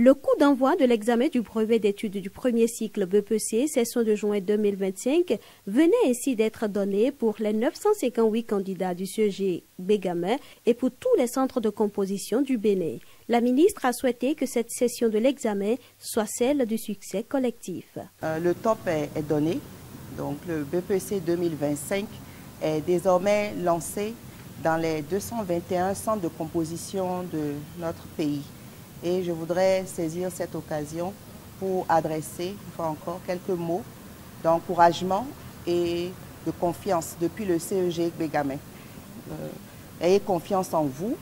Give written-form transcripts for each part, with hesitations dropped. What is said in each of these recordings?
Le coup d'envoi de l'examen du brevet d'études du premier cycle BEPC, session de juin 2025, venait ainsi d'être donné pour les 958 candidats du CEG Bégamin et pour tous les centres de composition du Bénin. La ministre a souhaité que cette session de l'examen soit celle du succès collectif. Le top est donné, donc le BEPC 2025 est désormais lancé dans les 221 centres de composition de notre pays. Et je voudrais saisir cette occasion pour adresser, une fois encore, quelques mots d'encouragement et de confiance depuis le CEG Bégamin. Ayez confiance en vous,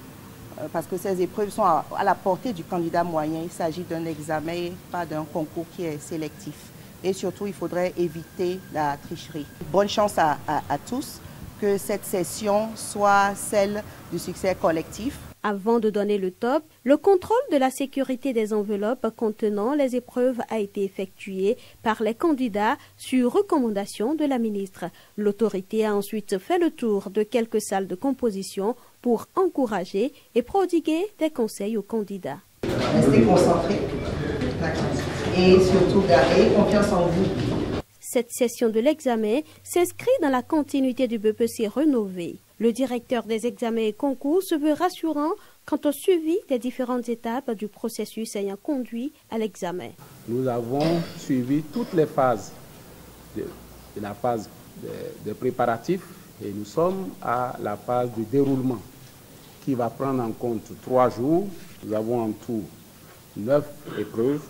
parce que ces épreuves sont à la portée du candidat moyen. Il s'agit d'un examen, pas d'un concours qui est sélectif. Et surtout, il faudrait éviter la tricherie. Bonne chance à tous, que cette session soit celle du succès collectif. Avant de donner le top, le contrôle de la sécurité des enveloppes contenant les épreuves a été effectué par les candidats sur recommandation de la ministre. L'autorité a ensuite fait le tour de quelques salles de composition pour encourager et prodiguer des conseils aux candidats. Restez concentrés et surtout gardez confiance en vous. Cette session de l'examen s'inscrit dans la continuité du BEPC rénové. Le directeur des examens et concours se veut rassurant quant au suivi des différentes étapes du processus ayant conduit à l'examen. Nous avons suivi toutes les phases de la phase de préparatifs et nous sommes à la phase du déroulement qui va prendre en compte 3 jours. Nous avons en tout 9 épreuves.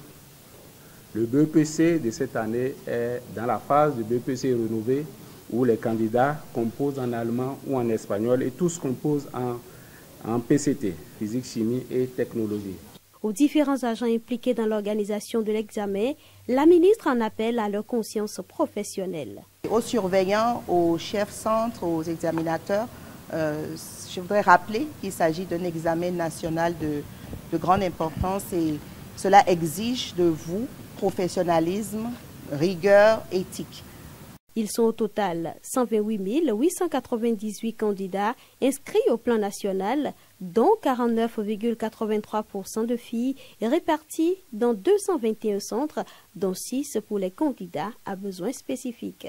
Le BEPC de cette année est dans la phase du BEPC rénové où les candidats composent en allemand ou en espagnol et tous composent en PCT, physique, chimie et technologie. Aux différents agents impliqués dans l'organisation de l'examen, la ministre en appelle à leur conscience professionnelle. Aux surveillants, aux chefs centres, aux examinateurs, je voudrais rappeler qu'il s'agit d'un examen national de grande importance et cela exige de vous professionnalisme, rigueur, éthique. Ils sont au total 128 898 candidats inscrits au plan national, dont 49,83% de filles réparties dans 221 centres, dont 6 pour les candidats à besoins spécifiques.